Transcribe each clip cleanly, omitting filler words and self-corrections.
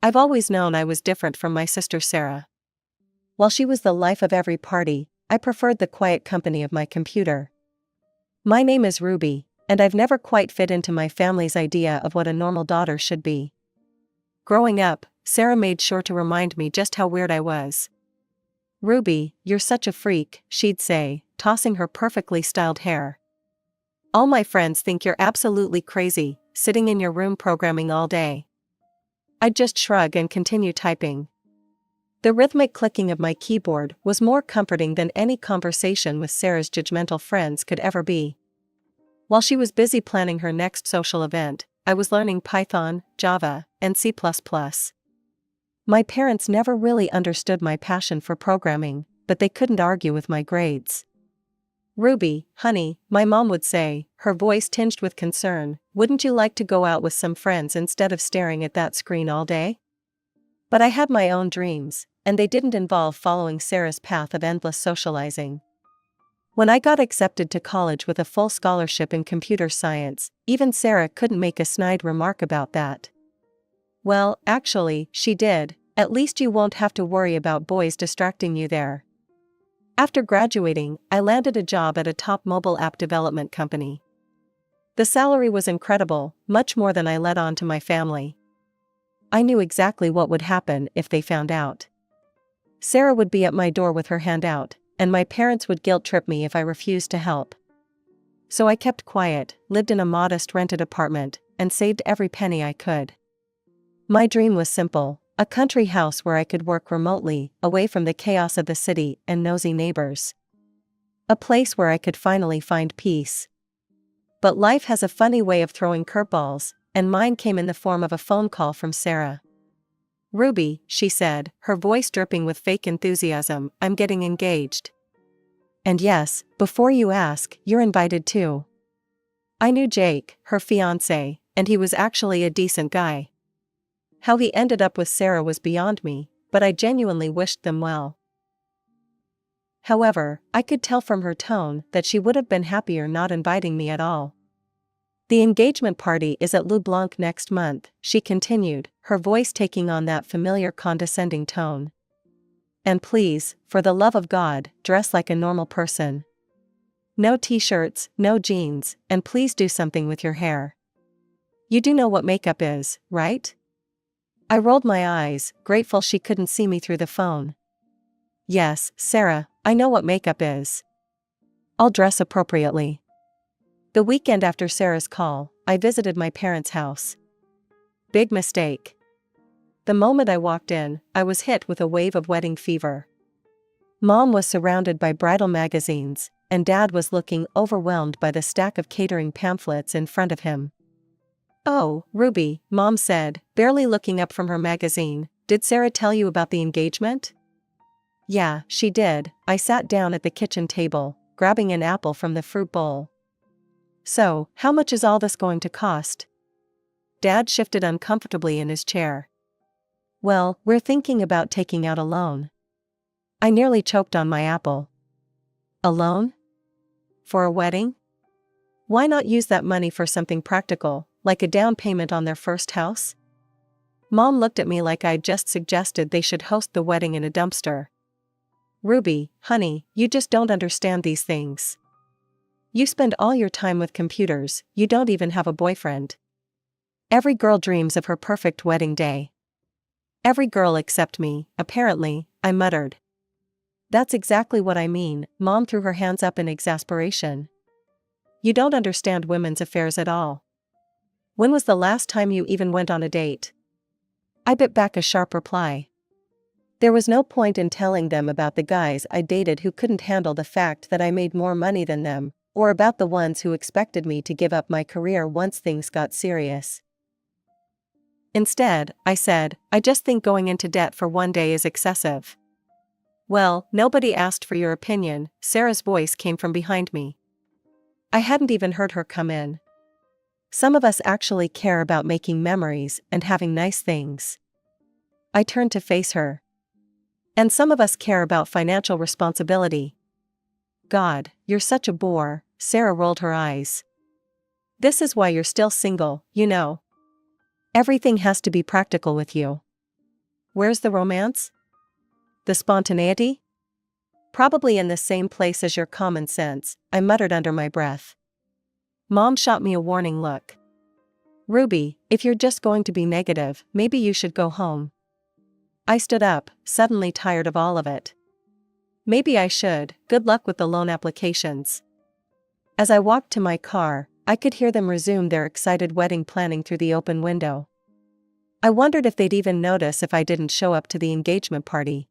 I've always known I was different from my sister Sarah. While she was the life of every party, I preferred the quiet company of my computer. My name is Ruby, and I've never quite fit into my family's idea of what a normal daughter should be. Growing up, Sarah made sure to remind me just how weird I was. "Ruby, you're such a freak," she'd say, tossing her perfectly styled hair. "All my friends think you're absolutely crazy, sitting in your room programming all day." I'd just shrug and continue typing. The rhythmic clicking of my keyboard was more comforting than any conversation with Sarah's judgmental friends could ever be. While she was busy planning her next social event, I was learning Python, Java, and C++. My parents never really understood my passion for programming, but they couldn't argue with my grades. "Ruby, honey," my mom would say, her voice tinged with concern, "wouldn't you like to go out with some friends instead of staring at that screen all day?" But I had my own dreams, and they didn't involve following Sarah's path of endless socializing. When I got accepted to college with a full scholarship in computer science, even Sarah couldn't make a snide remark about that. "Well, actually, she did. At least you won't have to worry about boys distracting you there." After graduating, I landed a job at a top mobile app development company. The salary was incredible, much more than I let on to my family. I knew exactly what would happen if they found out. Sarah would be at my door with her hand out, and my parents would guilt-trip me if I refused to help. So I kept quiet, lived in a modest rented apartment, and saved every penny I could. My dream was simple: a country house where I could work remotely, away from the chaos of the city and nosy neighbors. A place where I could finally find peace. But life has a funny way of throwing curveballs, and mine came in the form of a phone call from Sarah. "Ruby," she said, her voice dripping with fake enthusiasm, "I'm getting engaged. And yes, before you ask, you're invited too." I knew Jake, her fiancé, and he was actually a decent guy. How he ended up with Sarah was beyond me, but I genuinely wished them well. However, I could tell from her tone that she would have been happier not inviting me at all. "The engagement party is at LeBlanc next month," she continued, her voice taking on that familiar condescending tone. "And please, for the love of God, dress like a normal person. No t-shirts, no jeans, and please do something with your hair. You do know what makeup is, right?" I rolled my eyes, grateful she couldn't see me through the phone. "Yes, Sarah, I know what makeup is. I'll dress appropriately." The weekend after Sarah's call, I visited my parents' house. Big mistake. The moment I walked in, I was hit with a wave of wedding fever. Mom was surrounded by bridal magazines, and Dad was looking overwhelmed by the stack of catering pamphlets in front of him. "Oh, Ruby," Mom said, barely looking up from her magazine, "did Sarah tell you about the engagement?" "Yeah, she did." I sat down at the kitchen table, grabbing an apple from the fruit bowl. "So, how much is all this going to cost?" Dad shifted uncomfortably in his chair. "Well, we're thinking about taking out a loan." I nearly choked on my apple. "A loan? For a wedding? Why not use that money for something practical, like a down payment on their first house?" Mom looked at me like I'd just suggested they should host the wedding in a dumpster. "Ruby, honey, you just don't understand these things. You spend all your time with computers, you don't even have a boyfriend. Every girl dreams of her perfect wedding day." "Every girl except me, apparently," I muttered. "That's exactly what I mean." Mom threw her hands up in exasperation. "You don't understand women's affairs at all. When was the last time you even went on a date?" I bit back a sharp reply. There was no point in telling them about the guys I dated who couldn't handle the fact that I made more money than them, or about the ones who expected me to give up my career once things got serious. Instead, I said, "I just think going into debt for one day is excessive." "Well, nobody asked for your opinion." Sarah's voice came from behind me. I hadn't even heard her come in. "Some of us actually care about making memories and having nice things." I turned to face her. "And some of us care about financial responsibility." "God, you're such a bore." Sarah rolled her eyes. "This is why you're still single, you know. Everything has to be practical with you. Where's the romance? The spontaneity? Probably in the same place as your common sense, I muttered under my breath. Mom shot me a warning look. Ruby, if you're just going to be negative, maybe you should go home. I stood up, suddenly tired of all of it. Maybe I should. Good luck with the loan applications. As I walked to my car, I could hear them resume their excited wedding planning through the open window. I wondered if they'd even notice if I didn't show up to the engagement party.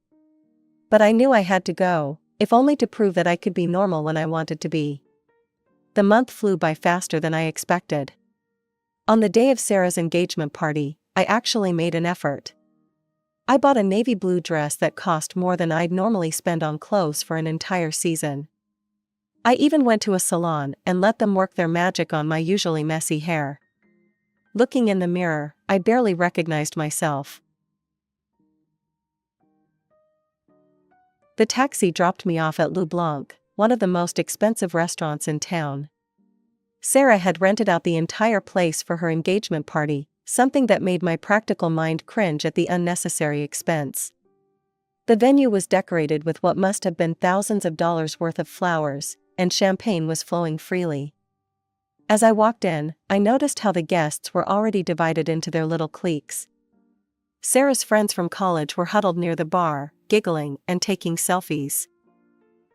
But I knew I had to go, if only to prove that I could be normal when I wanted to be. The month flew by faster than I expected. On the day of Sarah's engagement party, I actually made an effort. I bought a navy blue dress that cost more than I'd normally spend on clothes for an entire season. I even went to a salon and let them work their magic on my usually messy hair. Looking in the mirror, I barely recognized myself. The taxi dropped me off at Le Blanc, one of the most expensive restaurants in town. Sarah had rented out the entire place for her engagement party, something that made my practical mind cringe at the unnecessary expense. The venue was decorated with what must have been thousands of dollars worth of flowers, and champagne was flowing freely. As I walked in, I noticed how the guests were already divided into their little cliques. Sarah's friends from college were huddled near the bar, giggling and taking selfies.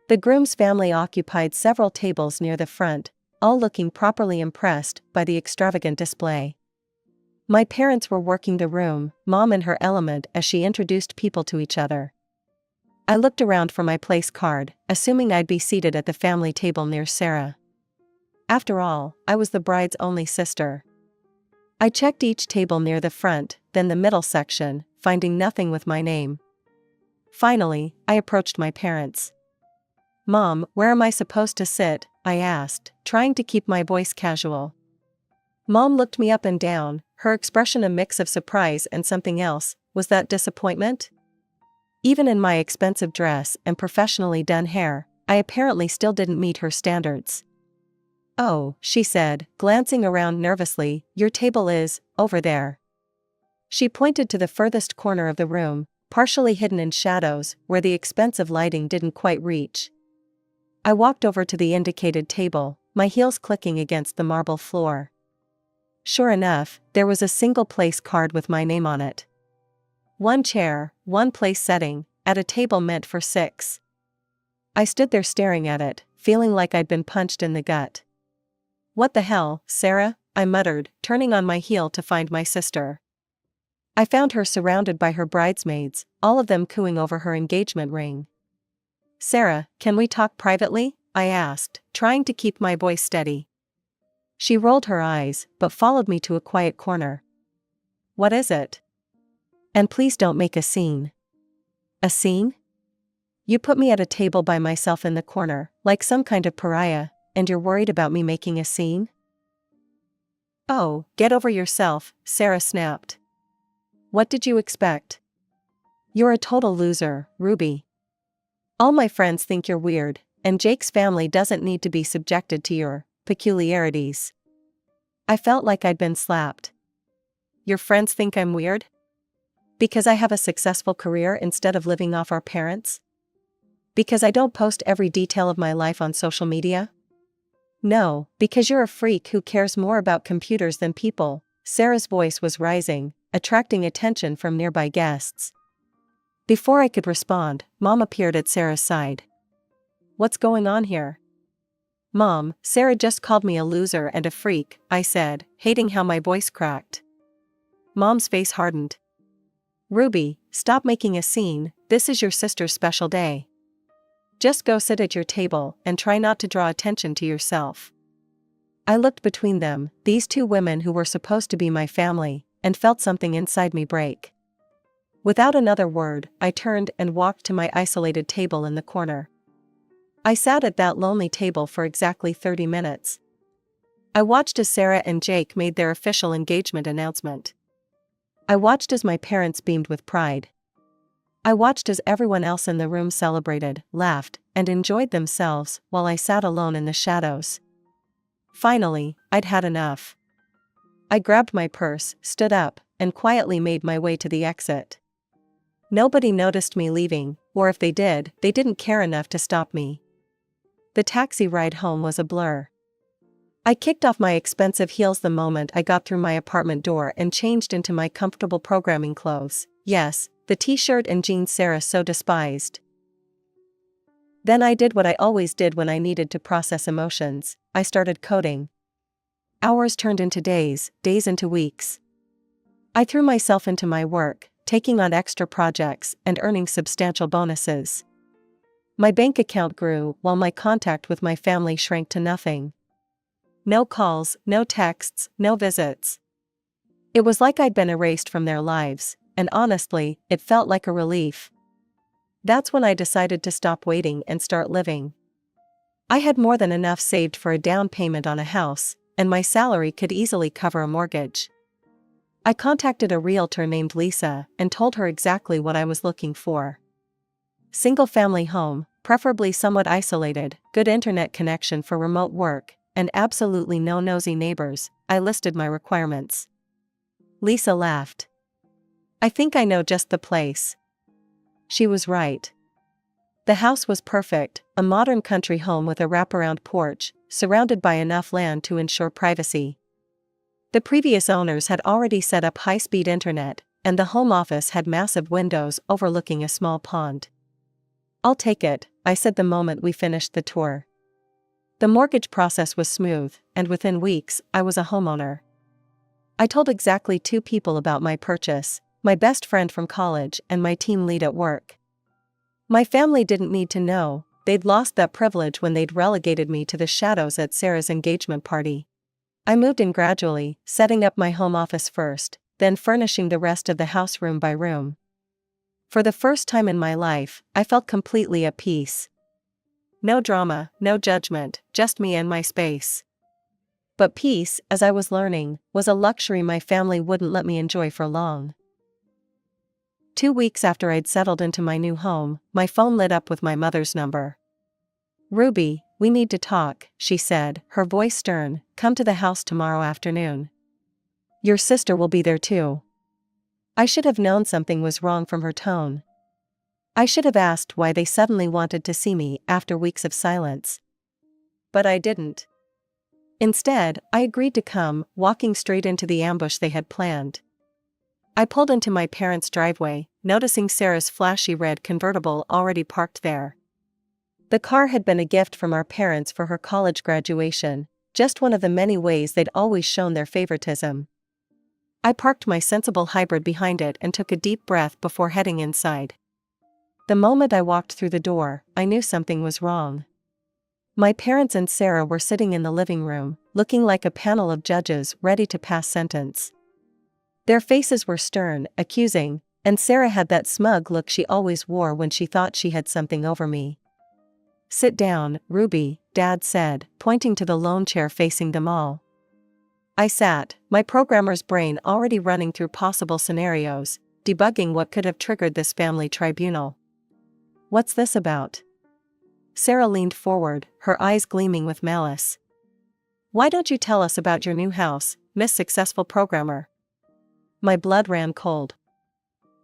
The groom's family occupied several tables near the front, all looking properly impressed by the extravagant display. My parents were working the room, Mom in her element as she introduced people to each other. I looked around for my place card, assuming I'd be seated at the family table near Sarah. After all, I was the bride's only sister. I checked each table near the front, then the middle section, finding nothing with my name. Finally, I approached my parents. Mom, where am I supposed to sit? I asked, trying to keep my voice casual. Mom looked me up and down, her expression a mix of surprise and something else. Was that disappointment? Even in my expensive dress and professionally done hair, I apparently still didn't meet her standards. Oh, she said, glancing around nervously, your table is over there. She pointed to the furthest corner of the room, partially hidden in shadows where the expensive lighting didn't quite reach. I walked over to the indicated table, my heels clicking against the marble floor. Sure enough, there was a single place card with my name on it. One chair, one place setting, at a table meant for 6. I stood there staring at it, feeling like I'd been punched in the gut. What the hell, Sarah? I muttered, turning on my heel to find my sister. I found her surrounded by her bridesmaids, all of them cooing over her engagement ring. Sarah, can we talk privately? I asked, trying to keep my voice steady. She rolled her eyes, but followed me to a quiet corner. What is it? And please don't make a scene. A scene? You put me at a table by myself in the corner, like some kind of pariah, and you're worried about me making a scene? Oh, get over yourself, Sarah snapped. What did you expect? You're a total loser, Ruby. All my friends think you're weird, and Jake's family doesn't need to be subjected to your peculiarities. I felt like I'd been slapped. Your friends think I'm weird? Because I have a successful career instead of living off our parents? Because I don't post every detail of my life on social media? No, because you're a freak who cares more about computers than people. Sarah's voice was rising, attracting attention from nearby guests. Before I could respond, Mom appeared at Sarah's side. What's going on here? Mom, Sarah just called me a loser and a freak, I said, hating how my voice cracked. Mom's face hardened. Ruby, stop making a scene, this is your sister's special day. Just go sit at your table and try not to draw attention to yourself. I looked between them, these two women who were supposed to be my family, and felt something inside me break. Without another word, I turned and walked to my isolated table in the corner. I sat at that lonely table for exactly 30 minutes. I watched as Sarah and Jake made their official engagement announcement. I watched as my parents beamed with pride. I watched as everyone else in the room celebrated, laughed, and enjoyed themselves while I sat alone in the shadows. Finally, I'd had enough. I grabbed my purse, stood up, and quietly made my way to the exit. Nobody noticed me leaving, or if they did, they didn't care enough to stop me. The taxi ride home was a blur. I kicked off my expensive heels the moment I got through my apartment door and changed into my comfortable programming clothes. Yes, the t-shirt and jeans Sarah so despised. Then I did what I always did when I needed to process emotions. I started coding. Hours turned into days, days into weeks. I threw myself into my work, taking on extra projects and earning substantial bonuses. My bank account grew while my contact with my family shrank to nothing. No calls, no texts, no visits. It was like I'd been erased from their lives, and honestly, it felt like a relief. That's when I decided to stop waiting and start living. I had more than enough saved for a down payment on a house, and my salary could easily cover a mortgage. I contacted a realtor named Lisa and told her exactly what I was looking for. Single-family home, preferably somewhat isolated, good internet connection for remote work, and absolutely no nosy neighbors. I listed my requirements. Lisa laughed. "I think I know just the place." She was right. The house was perfect, a modern country home with a wraparound porch, surrounded by enough land to ensure privacy. The previous owners had already set up high-speed internet, and the home office had massive windows overlooking a small pond. "I'll take it," I said the moment we finished the tour. The mortgage process was smooth, and within weeks, I was a homeowner. I told exactly 2 people about my purchase, my best friend from college and my team lead at work. My family didn't need to know, they'd lost that privilege when they'd relegated me to the shadows at Sarah's engagement party. I moved in gradually, setting up my home office first, then furnishing the rest of the house room by room. For the first time in my life, I felt completely at peace. No drama, no judgment, just me and my space. But peace, as I was learning, was a luxury my family wouldn't let me enjoy for long. 2 weeks after I'd settled into my new home, my phone lit up with my mother's number. "Ruby, we need to talk," she said, her voice stern. "Come to the house tomorrow afternoon. Your sister will be there too." I should have known something was wrong from her tone. I should have asked why they suddenly wanted to see me after weeks of silence. But I didn't. Instead, I agreed to come, walking straight into the ambush they had planned. I pulled into my parents' driveway, noticing Sarah's flashy red convertible already parked there. The car had been a gift from our parents for her college graduation, just one of the many ways they'd always shown their favoritism. I parked my sensible hybrid behind it and took a deep breath before heading inside. The moment I walked through the door, I knew something was wrong. My parents and Sarah were sitting in the living room, looking like a panel of judges ready to pass sentence. Their faces were stern, accusing, and Sarah had that smug look she always wore when she thought she had something over me. "Sit down, Ruby," Dad said, pointing to the lone chair facing them all. I sat, my programmer's brain already running through possible scenarios, debugging what could have triggered this family tribunal. "What's this about?" Sarah leaned forward, her eyes gleaming with malice. "Why don't you tell us about your new house, Miss Successful Programmer?" My blood ran cold.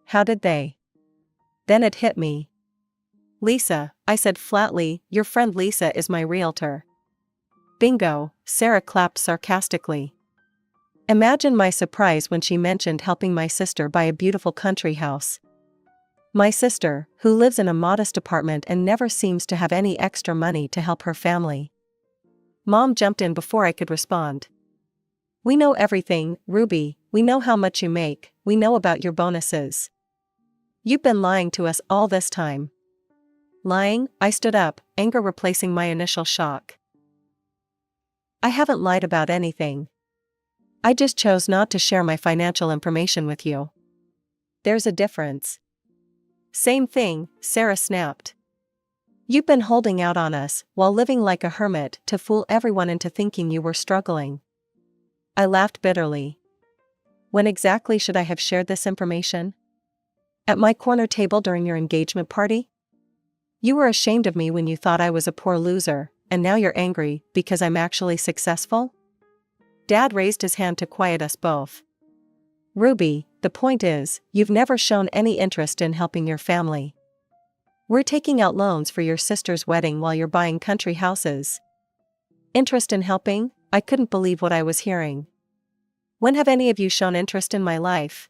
How did they? Then it hit me. "Lisa," I said flatly, "your friend Lisa is my realtor." "Bingo," Sarah clapped sarcastically. Imagine my surprise when she mentioned helping my sister buy a beautiful country house. My sister, who lives in a modest apartment and never seems to have any extra money to help her family. Mom jumped in before I could respond. "We know everything, Ruby, we know how much you make, we know about your bonuses. You've been lying to us all this time." "Lying?" I stood up, anger replacing my initial shock. "I haven't lied about anything. I just chose not to share my financial information with you." "There's a difference." "Same thing," Sarah snapped. "You've been holding out on us while living like a hermit to fool everyone into thinking you were struggling." I laughed bitterly. When exactly should I have shared this information? At my corner table during your engagement party? You were ashamed of me when you thought I was a poor loser, and now you're angry because I'm actually successful? Dad raised his hand to quiet us both. "Ruby, The point is, you've never shown any interest in helping your family. We're taking out loans for your sister's wedding while you're buying country houses. Interest in helping? I couldn't believe what I was hearing. When have any of you shown interest in my life?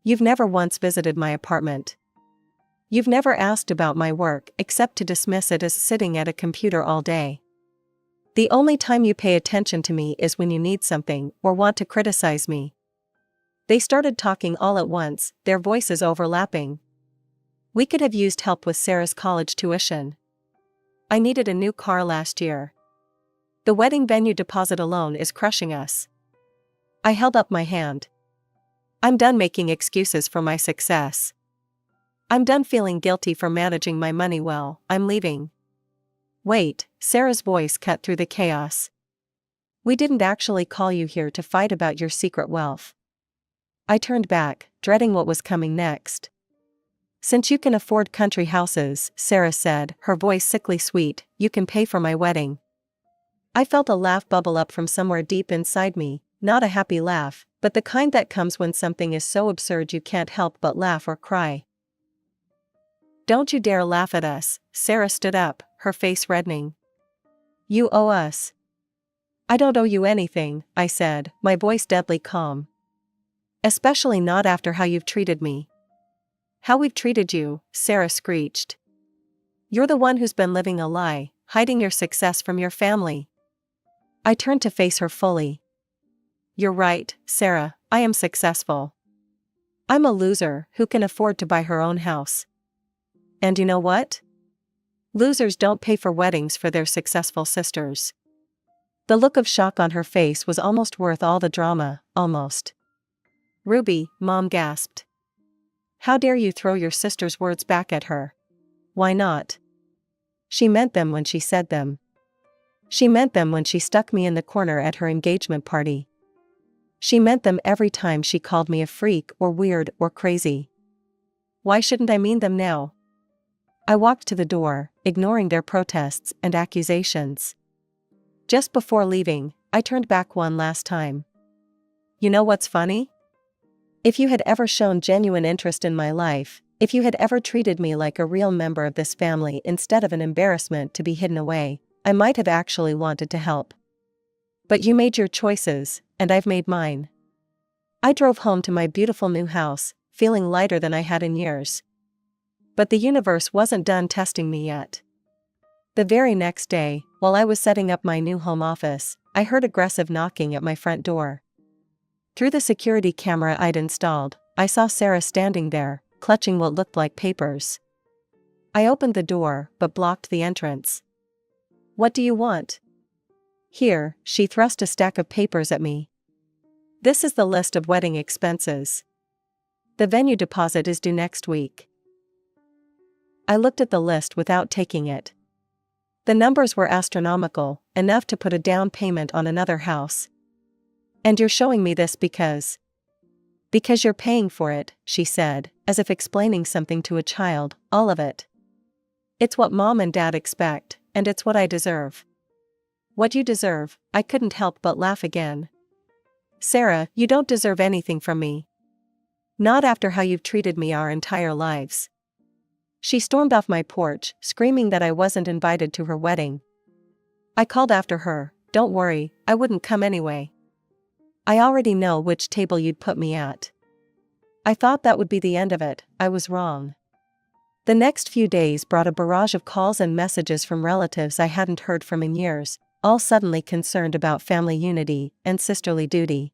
You've never once visited my apartment. You've never asked about my work except to dismiss it as sitting at a computer all day. The only time you pay attention to me is when you need something or want to criticize me. They started talking all at once, their voices overlapping. We could have used help with Sarah's college tuition. I needed a new car last year. The wedding venue deposit alone is crushing us. I held up my hand. I'm done making excuses for my success. I'm done feeling guilty for managing my money well. I'm leaving. Wait, Sarah's voice cut through the chaos. We didn't actually call you here to fight about your secret wealth. I turned back, dreading what was coming next. Since you can afford country houses, Sarah said, her voice sickly sweet, you can pay for my wedding. I felt a laugh bubble up from somewhere deep inside me, not a happy laugh, but the kind that comes when something is so absurd you can't help but laugh or cry. Don't you dare laugh at us, Sarah stood up, her face reddening. You owe us. I don't owe you anything, I said, my voice deadly calm. Especially not after how you've treated me. How we've treated you, Sarah screeched. You're the one who's been living a lie, hiding your success from your family. I turned to face her fully. You're right, Sarah, I am successful. I'm a loser who can afford to buy her own house. And you know what? Losers don't pay for weddings for their successful sisters. The look of shock on her face was almost worth all the drama, almost. Ruby, Mom gasped. How dare you throw your sister's words back at her? Why not? She meant them when she said them. She meant them when she stuck me in the corner at her engagement party. She meant them every time she called me a freak or weird or crazy. Why shouldn't I mean them now? I walked to the door, ignoring their protests and accusations. Just before leaving, I turned back one last time. You know what's funny? If you had ever shown genuine interest in my life, if you had ever treated me like a real member of this family instead of an embarrassment to be hidden away, I might have actually wanted to help. But you made your choices, and I've made mine. I drove home to my beautiful new house, feeling lighter than I had in years. But the universe wasn't done testing me yet. The very next day, while I was setting up my new home office, I heard aggressive knocking at my front door. Through the security camera I'd installed, I saw Sarah standing there, clutching what looked like papers. I opened the door, but blocked the entrance. What do you want? Here, she thrust a stack of papers at me. This is the list of wedding expenses. The venue deposit is due next week. I looked at the list without taking it. The numbers were astronomical, enough to put a down payment on another house. And you're showing me this because you're paying for it, she said, as if explaining something to a child, all of it. It's what Mom and Dad expect, and it's what I deserve. What you deserve, I couldn't help but laugh again. Sarah, you don't deserve anything from me. Not after how you've treated me our entire lives. She stormed off my porch, screaming that I wasn't invited to her wedding. I called after her, don't worry, I wouldn't come anyway. I already know which table you'd put me at. I thought that would be the end of it, I was wrong. The next few days brought a barrage of calls and messages from relatives I hadn't heard from in years, all suddenly concerned about family unity and sisterly duty.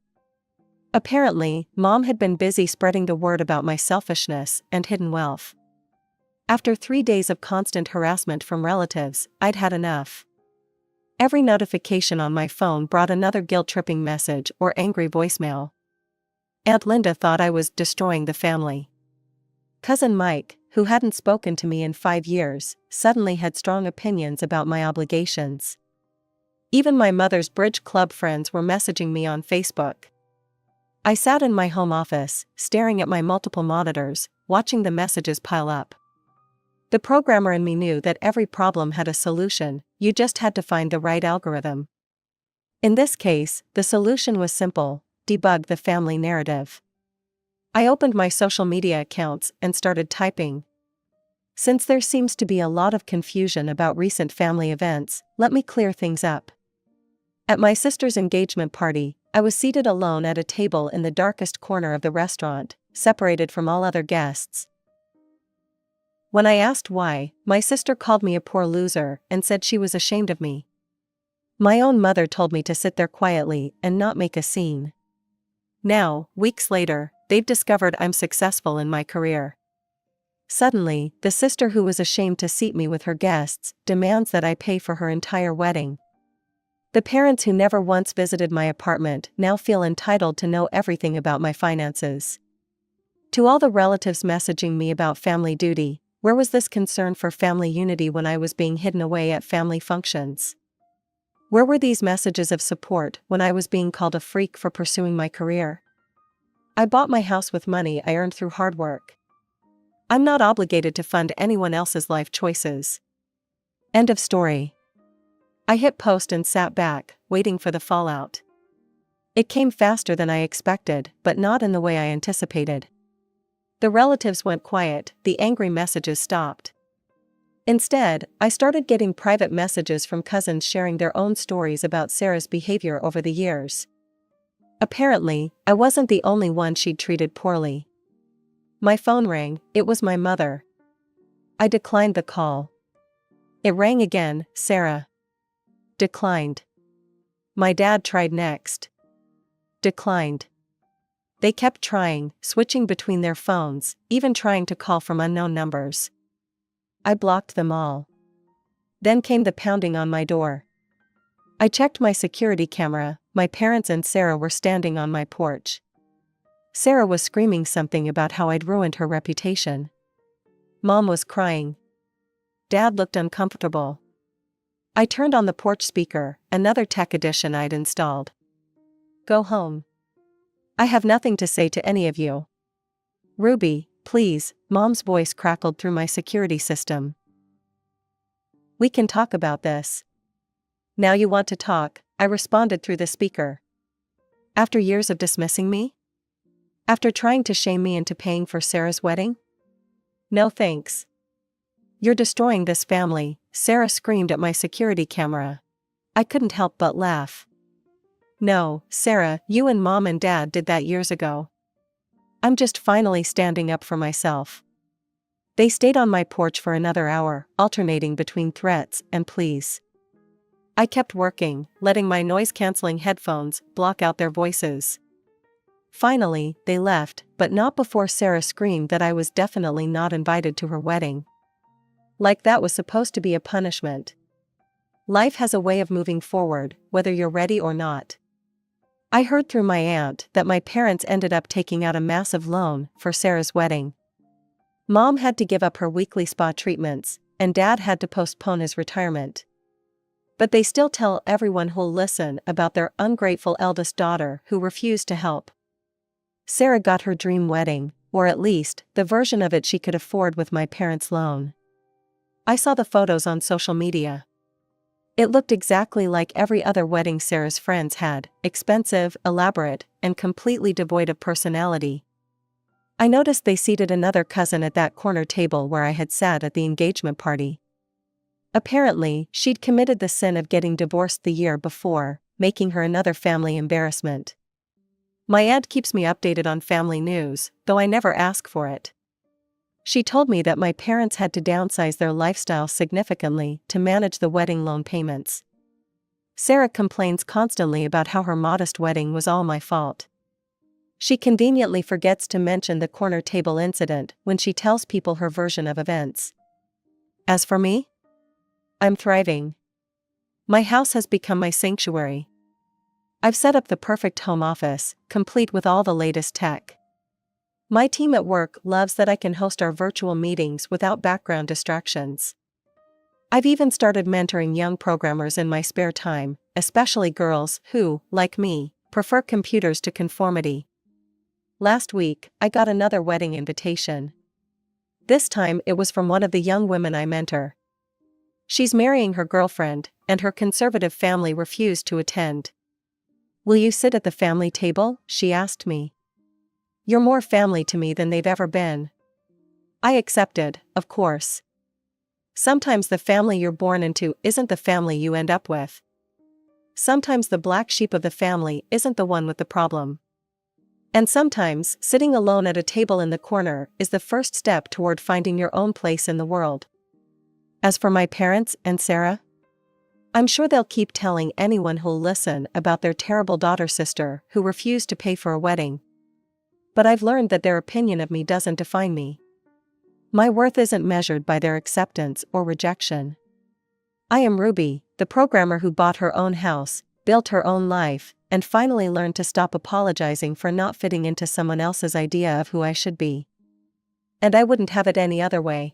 Apparently, Mom had been busy spreading the word about my selfishness and hidden wealth. After 3 days of constant harassment from relatives, I'd had enough. Every notification on my phone brought another guilt-tripping message or angry voicemail. Aunt Linda thought I was destroying the family. Cousin Mike, who hadn't spoken to me in 5 years, suddenly had strong opinions about my obligations. Even my mother's bridge club friends were messaging me on Facebook. I sat in my home office, staring at my multiple monitors, watching the messages pile up. The programmer in me knew that every problem had a solution, you just had to find the right algorithm. In this case, the solution was simple: debug the family narrative. I opened my social media accounts and started typing. Since there seems to be a lot of confusion about recent family events, let me clear things up. At my sister's engagement party, I was seated alone at a table in the darkest corner of the restaurant, separated from all other guests. When I asked why, my sister called me a poor loser and said she was ashamed of me. My own mother told me to sit there quietly and not make a scene. Now, weeks later, they've discovered I'm successful in my career. Suddenly, the sister who was ashamed to seat me with her guests demands that I pay for her entire wedding. The parents who never once visited my apartment now feel entitled to know everything about my finances. To all the relatives messaging me about family duty, where was this concern for family unity when I was being hidden away at family functions? Where were these messages of support when I was being called a freak for pursuing my career? I bought my house with money I earned through hard work. I'm not obligated to fund anyone else's life choices. End of story. I hit post and sat back, waiting for the fallout. It came faster than I expected, but not in the way I anticipated. The relatives went quiet, the angry messages stopped. Instead, I started getting private messages from cousins sharing their own stories about Sarah's behavior over the years. Apparently, I wasn't the only one she'd treated poorly. My phone rang, it was my mother. I declined the call. It rang again, Sarah. Declined. My dad tried next. Declined. They kept trying, switching between their phones, even trying to call from unknown numbers. I blocked them all. Then came the pounding on my door. I checked my security camera, my parents and Sarah were standing on my porch. Sarah was screaming something about how I'd ruined her reputation. Mom was crying. Dad looked uncomfortable. I turned on the porch speaker, another tech addition I'd installed. Go home. I have nothing to say to any of you. Ruby, please, Mom's voice crackled through my security system. We can talk about this. Now you want to talk, I responded through the speaker. After years of dismissing me? After trying to shame me into paying for Sarah's wedding? No thanks. You're destroying this family, Sarah screamed at my security camera. I couldn't help but laugh. No, Sarah, you and Mom and Dad did that years ago. I'm just finally standing up for myself. They stayed on my porch for another hour, alternating between threats and pleas. I kept working, letting my noise-canceling headphones block out their voices. Finally, they left, but not before Sarah screamed that I was definitely not invited to her wedding. Like that was supposed to be a punishment. Life has a way of moving forward, whether you're ready or not. I heard through my aunt that my parents ended up taking out a massive loan for Sarah's wedding. Mom had to give up her weekly spa treatments, and Dad had to postpone his retirement. But they still tell everyone who'll listen about their ungrateful eldest daughter who refused to help. Sarah got her dream wedding, or at least, the version of it she could afford with my parents' loan. I saw the photos on social media. It looked exactly like every other wedding Sarah's friends had, expensive, elaborate, and completely devoid of personality. I noticed they seated another cousin at that corner table where I had sat at the engagement party. Apparently, she'd committed the sin of getting divorced the year before, making her another family embarrassment. My aunt keeps me updated on family news, though I never ask for it. She told me that my parents had to downsize their lifestyle significantly to manage the wedding loan payments. Sarah complains constantly about how her modest wedding was all my fault. She conveniently forgets to mention the corner table incident when she tells people her version of events. As for me, I'm thriving. My house has become my sanctuary. I've set up the perfect home office, complete with all the latest tech. My team at work loves that I can host our virtual meetings without background distractions. I've even started mentoring young programmers in my spare time, especially girls who, like me, prefer computers to conformity. Last week, I got another wedding invitation. This time it was from one of the young women I mentor. She's marrying her girlfriend, and her conservative family refused to attend. Will you sit at the family table? She asked me. You're more family to me than they've ever been. I accepted, of course. Sometimes the family you're born into isn't the family you end up with. Sometimes the black sheep of the family isn't the one with the problem. And sometimes, sitting alone at a table in the corner is the first step toward finding your own place in the world. As for my parents and Sarah, I'm sure they'll keep telling anyone who'll listen about their terrible daughter-sister who refused to pay for a wedding. But I've learned that their opinion of me doesn't define me. My worth isn't measured by their acceptance or rejection. I am Ruby, the programmer who bought her own house, built her own life, and finally learned to stop apologizing for not fitting into someone else's idea of who I should be. And I wouldn't have it any other way.